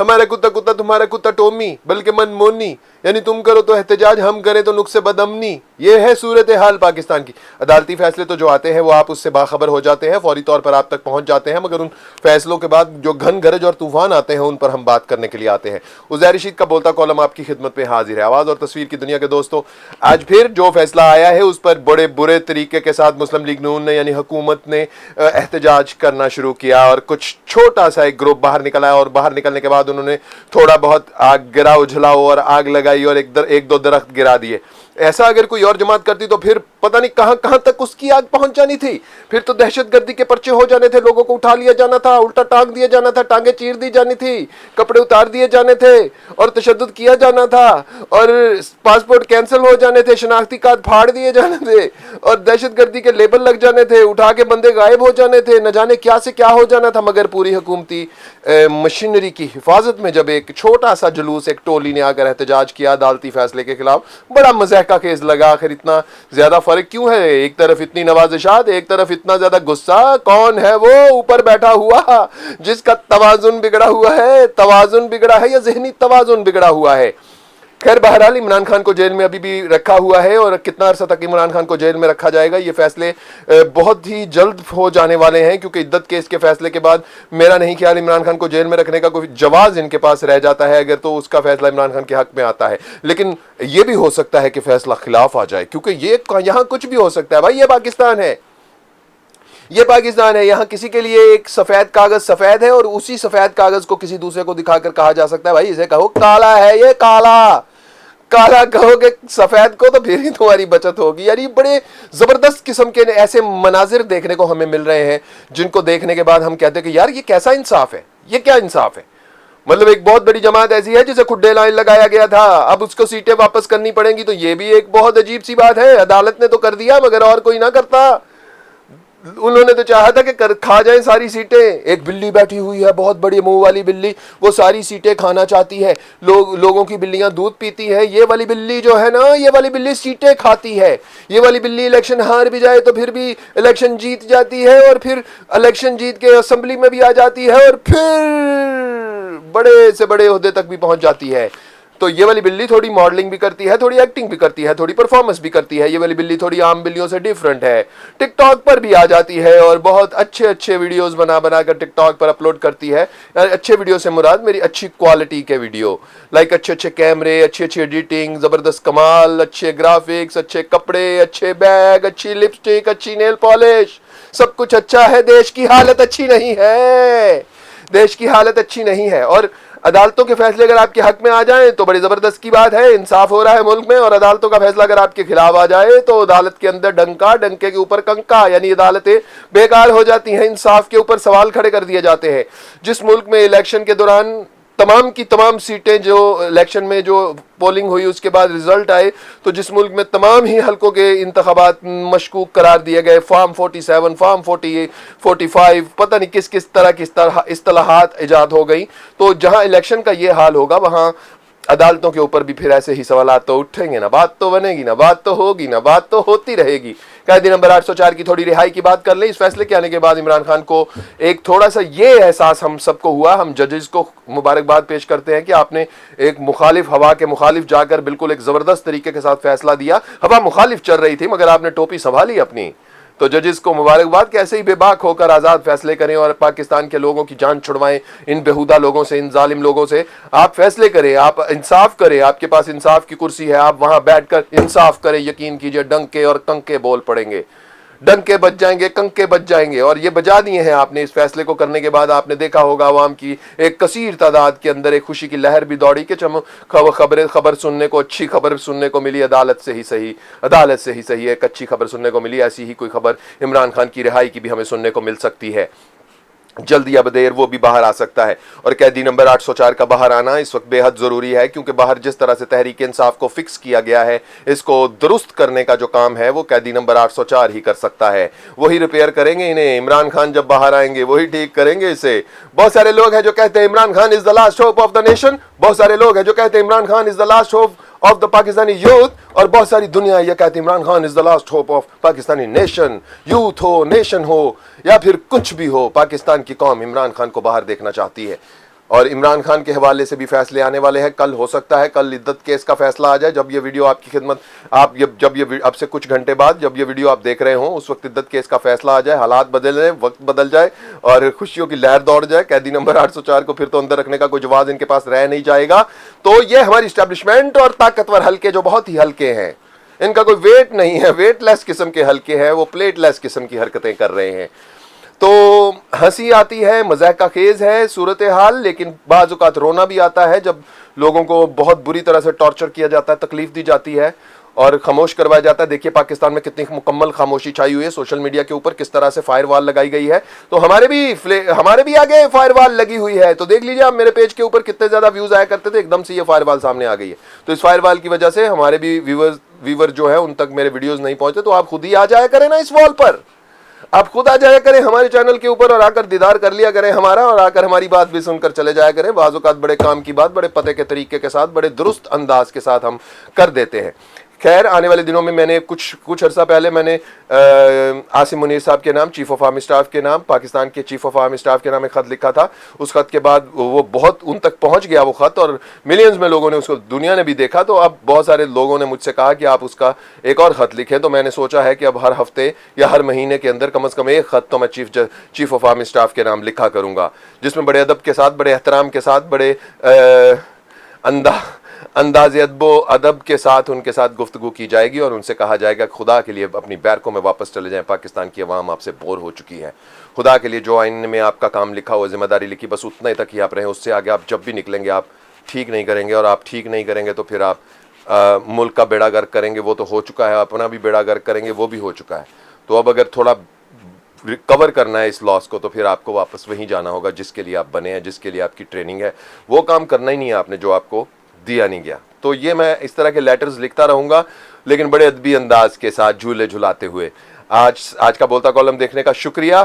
हमारा कुत्ता कुत्ता तुम्हारा कुत्ता टोमी, बल्कि मनमोनी, यानी तुम करो तो एहतजाज, हम करें तो नुक्से बदअमनी। ये है सूरत हाल पाकिस्तान की। अदालती फैसले तो जो आते हैं वो आप उससे बाखबर हो जाते हैं, फौरी तौर पर आप तक पहुंच जाते हैं, मगर उन फैसलों के बाद जो घन गरज और तूफान आते हैं उन पर हम बात करने के लिए आते हैं। उज़ैर रशीद का बोलता कॉलम आपकी खिदमत में हाजिर है। आवाज़ और तस्वीर की दुनिया के दोस्तों, आज फिर जो फैसला आया है उस पर बड़े बुरे तरीके के साथ मुस्लिम लीग नून ने यानी हुकूमत ने एहतजाज करना शुरू किया और कुछ छोटा सा एक ग्रुप बाहर निकल आया और बाहर निकलने के बाद उन्होंने थोड़ा बहुत आग गिरा उझलाओ और आग लगाई और एक दो दरख्त गिरा दिए। ऐसा अगर कोई और जमात करती तो फिर पता नहीं कहां कहां तक उसकी आग पहुंच जानी थी। फिर तो दहशतगर्दी के पर्चे हो जाने थे, लोगों को उठा लिया जाना था, उल्टा टांग दिया जाना था, टांगे चीर दी जानी थी, कपड़े उतार दिए जाने थे और तशद्दुद किया जाना था और पासपोर्ट कैंसिल हो जाने थे, शनाख्ती कार्ड फाड़ दिए जाने थे और दहशतगर्दी के लेबल लग जाने थे, उठा के बंदे गायब हो जाने थे, न जाने क्या से क्या हो जाना था। मगर पूरी हुकूमती मशीनरी की हिफाजत में जब एक छोटा सा जुलूस, एक टोली ने आकर एहतजाज किया अदालती फैसले के खिलाफ, बड़ा मज़ाक का केस लगा। आखिर इतना ज्यादा फर्क क्यों है? एक तरफ इतनी नवाजिशात, एक तरफ इतना ज्यादा गुस्सा। कौन है वो ऊपर बैठा हुआ जिसका तवाजुन बिगड़ा हुआ है? तवाजुन बिगड़ा है या जहनी तवाजुन बिगड़ा हुआ है? खैर बहरहाल इमरान खान को जेल में अभी भी रखा हुआ है और कितना अर्सा तक इमरान खान को जेल में रखा जाएगा ये फैसले बहुत ही जल्द हो जाने वाले हैं, क्योंकि इद्दत केस के फैसले के बाद मेरा नहीं ख्याल इमरान खान को जेल में रखने का कोई जवाज इनके पास रह जाता है अगर तो उसका फैसला इमरान खान के हक में आता है। लेकिन यह भी हो सकता है कि फैसला खिलाफ आ जाए, क्योंकि ये यहां कुछ भी हो सकता है भाई। ये पाकिस्तान है, ये पाकिस्तान है। यहां किसी के लिए एक सफेद कागज सफेद है और उसी सफेद कागज को किसी दूसरे को दिखाकर कहा जा सकता है भाई इसे कहो काला है, ये काला। काला कहोगे सफेद को तो फिर ही तुम्हारी बचत होगी। यानी बड़े जबरदस्त किस्म के ऐसे मनाजिर देखने को हमें मिल रहे हैं जिनको देखने के बाद हम कहते हैं कि यार ये कैसा इंसाफ है, ये क्या इंसाफ है। मतलब एक बहुत बड़ी जमात ऐसी है जिसे खुड्डे लाइन लगाया गया था, अब उसको सीटें वापस करनी पड़ेंगी, तो ये भी एक बहुत अजीब सी बात है। अदालत ने तो कर दिया मगर और कोई ना करता। उन्होंने तो चाहा था कि खा जाएं सारी सीटें। एक बिल्ली बैठी हुई है, बहुत बड़ी मुंह वाली बिल्ली, वो सारी सीटें खाना चाहती है। लोगों की बिल्लियां दूध पीती है, ये वाली बिल्ली जो है ना, ये वाली बिल्ली सीटें खाती है। ये वाली बिल्ली इलेक्शन हार भी जाए तो फिर भी इलेक्शन जीत जाती है और फिर इलेक्शन जीत के असेंबली में भी आ जाती है और फिर बड़े से बड़े ओहदे तक भी पहुंच जाती है। तो ये वाली बिल्ली थोड़ी मॉडलिंग भी करती है, थोड़ी एक्टिंग भी करती है, थोड़ी परफॉर्मेंस भी करती है। ये वाली बिल्ली थोड़ी आम बिल्लियों से डिफरेंट है, टिकटॉक पर भी आ जाती है और बहुत अच्छे अच्छे वीडियोस बना कर टिकटॉक पर अपलोड करती है। अच्छे वीडियो से मुराद मेरी अच्छी क्वालिटी के वीडियो, लाइक अच्छे अच्छे कैमरे, अच्छी अच्छी एडिटिंग, जबरदस्त कमाल, अच्छे ग्राफिक्स, अच्छे कपड़े, अच्छे बैग, अच्छी लिपस्टिक, अच्छी नेल पॉलिश, सब कुछ अच्छा है। देश की हालत अच्छी नहीं है, देश की हालत अच्छी नहीं है। और अदालतों के फैसले अगर आपके हक में आ जाएं तो बड़ी जबरदस्त की बात है, इंसाफ हो रहा है मुल्क में। और अदालतों का फैसला अगर आपके खिलाफ आ जाए तो अदालत के अंदर डंका, डंके के ऊपर कंका, यानी अदालतें बेकार हो जाती हैं, इंसाफ के ऊपर सवाल खड़े कर दिए जाते हैं। जिस मुल्क में इलेक्शन के दौरान तमाम की तमाम सीटें जो इलेक्शन में जो पोलिंग हुई उसके बाद रिजल्ट आए, तो जिस मुल्क में तमाम ही हलकों के इंतखाबात मशकूक करार दिए गए, फॉर्म 47, फॉर्म 48, 45, पता नहीं किस किस तरह की इस्तेलाहात इजाद हो गई, तो जहां इलेक्शन का ये हाल होगा वहां अदालतों के ऊपर भी फिर ऐसे ही सवालात तो उठेंगे ना, बात तो बनेगी ना, बात तो होगी ना, बात तो होती रहेगी। कैदी नंबर 804 की थोड़ी रिहाई की बात कर लें। इस फैसले के आने के बाद इमरान खान को एक थोड़ा सा ये एहसास हम सबको हुआ, हम जजेस को मुबारकबाद पेश करते हैं कि आपने एक मुखालिफ हवा के मुखालिफ जाकर बिल्कुल एक जबरदस्त तरीके के साथ फैसला दिया। हवा मुखालिफ चल रही थी मगर आपने टोपी संभाली अपनी, तो जजेस को मुबारकबाद कि ऐसे ही बेबाक होकर आज़ाद फैसले करें और पाकिस्तान के लोगों की जान छुड़वाएं, इन बेहुदा लोगों से, इन जालिम लोगों से। आप फैसले करें, आप इंसाफ करें, आपके पास इंसाफ की कुर्सी है, आप वहां बैठकर इंसाफ करें। यकीन कीजिए डंके और कंके बोल पड़ेंगे, डंके बज जाएंगे, कंके बज जाएंगे। और ये बजा दिए हैं आपने। इस फैसले को करने के बाद आपने देखा होगा आवाम की एक कसीर तादाद के अंदर एक खुशी की लहर भी दौड़ी कि खबर सुनने को, अच्छी खबर सुनने को मिली, अदालत से ही सही एक अच्छी खबर सुनने को मिली। ऐसी ही कोई खबर इमरान खान की रिहाई की भी हमें सुनने को मिल सकती है, जल्दी या बदेर वो भी बाहर आ सकता है। और कैदी नंबर 804 का बाहर आना इस वक्त बेहद जरूरी है, क्योंकि बाहर जिस तरह से तहरीक इंसाफ को फिक्स किया गया है, इसको दुरुस्त करने का जो काम है वो कैदी नंबर 804 ही कर सकता है। वही रिपेयर करेंगे इन्हें। इमरान खान जब बाहर आएंगे वही ठीक करेंगे इसे। बहुत सारे लोग हैं जो कहते हैं Imran Khan is the last hope of the nation, बहुत सारे लोग हैं जो कहते हैं Imran Khan is the last hope of the Pakistani youth, और बहुत सारी दुनिया यह कहती है Imran Khan is the last hope of Pakistani nation. Youth हो, नेशन हो या फिर कुछ भी हो, पाकिस्तान की कौम इमरान खान को बाहर देखना चाहती है। और इमरान खान के हवाले से भी फैसले आने वाले हैं। कल हो सकता है कल इद्दत केस का फैसला आ जाए। जब ये वीडियो आपकी खिदमत अब से कुछ घंटे बाद जब ये वीडियो आप देख रहे हो उस वक्त इद्दत केस का फैसला आ जाए, हालात बदल रहे, वक्त बदल जाए और खुशियों की लहर दौड़ जाए, कैदी नंबर 804 को फिर तो अंदर रखने का कोई जवाब इनके पास रह नहीं जाएगा। तो ये हमारी इस्टेब्लिशमेंट और ताकतवर हल्के जो बहुत ही हल्के हैं, इनका कोई वेट नहीं है, वेटलेस किस्म के हल्के हैं, वो प्लेटलेस किस्म की हरकतें कर रहे हैं। तो हंसी आती है, मजाक का खेज है सूरत हाल, लेकिन बाज़ औक़ात रोना भी आता है जब लोगों को बहुत बुरी तरह से टॉर्चर किया जाता है, तकलीफ दी जाती है और खामोश करवाया जाता है। देखिए पाकिस्तान में कितनी मुकम्मल खामोशी छाई हुई है, सोशल मीडिया के ऊपर किस तरह से फायरवॉल लगाई गई है। तो हमारे भी आगे फायरवॉल लगी हुई है। तो देख लीजिए आप मेरे पेज के ऊपर कितने ज्यादा व्यूज आया करते थे, एकदम से ये फायरवॉल सामने आ गई है। तो इस फायरवॉल की वजह से हमारे भी व्यूवर जो है उन तक मेरे वीडियोस नहीं पहुंचते। तो आप खुद ही आ जाया करें ना इस वॉल पर, आप खुद आ जाया करें हमारे चैनल के ऊपर और आकर दीदार कर लिया करें हमारा, और आकर हमारी बात भी सुनकर चले जाया करें। बाज़ औक़ात बड़े काम की बात बड़े पते के तरीके के साथ, बड़े दुरुस्त अंदाज के साथ हम कर देते हैं। खैर आने वाले दिनों में मैंने कुछ अर्सा पहले मैंने आसिम मुनीर साहब के नाम, चीफ ऑफ आर्मी स्टाफ के नाम, पाकिस्तान के चीफ ऑफ आर्मी स्टाफ के नाम एक ख़त लिखा था। उस खत के बाद वो बहुत उन तक पहुंच गया वो ख़त और मिलियंस में लोगों ने उसको, दुनिया ने भी देखा। तो अब बहुत सारे लोगों ने मुझसे कहा कि आप उसका एक और ख़त लिखें। तो मैंने सोचा है कि अब हर हफ्ते या हर महीने के अंदर कम से कम एक ख़त तो मैं चीफ ऑफ आर्मी स्टाफ के नाम लिखा करूँगा, जिसमें बड़े अदब के साथ, बड़े एहतराम के साथ, बड़े अंदाज़ अदब के साथ उनके साथ गुफ्तगू की जाएगी और उनसे कहा जाएगा खुदा के लिए अपनी बैरकों में वापस चले जाएं, पाकिस्तान की अवाम आपसे बोर हो चुकी है। खुदा के लिए जो आइन में आपका काम लिखा हुआ, जिम्मेदारी लिखी, बस उतना तक ही आप रहें, उससे आगे आप जब भी निकलेंगे आप ठीक नहीं करेंगे। और आप ठीक नहीं करेंगे तो फिर आप मुल्क का बेड़ा गर्क करेंगे, वो तो हो चुका है, अपना भी बेड़ा गर्क करेंगे, वो भी हो चुका है। तो अब अगर थोड़ा रिकवर करना है इस लॉस को तो फिर आपको वापस वहीं जाना होगा जिसके लिए आप बने हैं, जिसके लिए आपकी ट्रेनिंग है। वो काम करना ही नहीं है आपने जो आपको दिया नहीं गया। तो ये मैं इस तरह के लेटर्स लिखता रहूँगा, लेकिन बड़े अदबी अंदाज के साथ, झूले झुलाते हुए। आज का बोलता कॉलम देखने का शुक्रिया।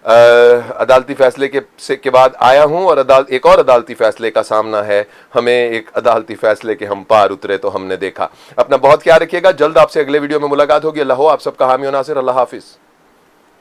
अदालती फैसले के बाद आया हूँ और एक और अदालती फैसले का सामना है हमें। एक अदालती फैसले के हम पार उतरे तो हमने देखा। अपना बहुत ख्याल रखिएगा। जल्द आपसे अगले वीडियो में मुलाकात होगी। अल्लाह हो आप सबका हामी और नासिर। अल्लाह हाफिज़।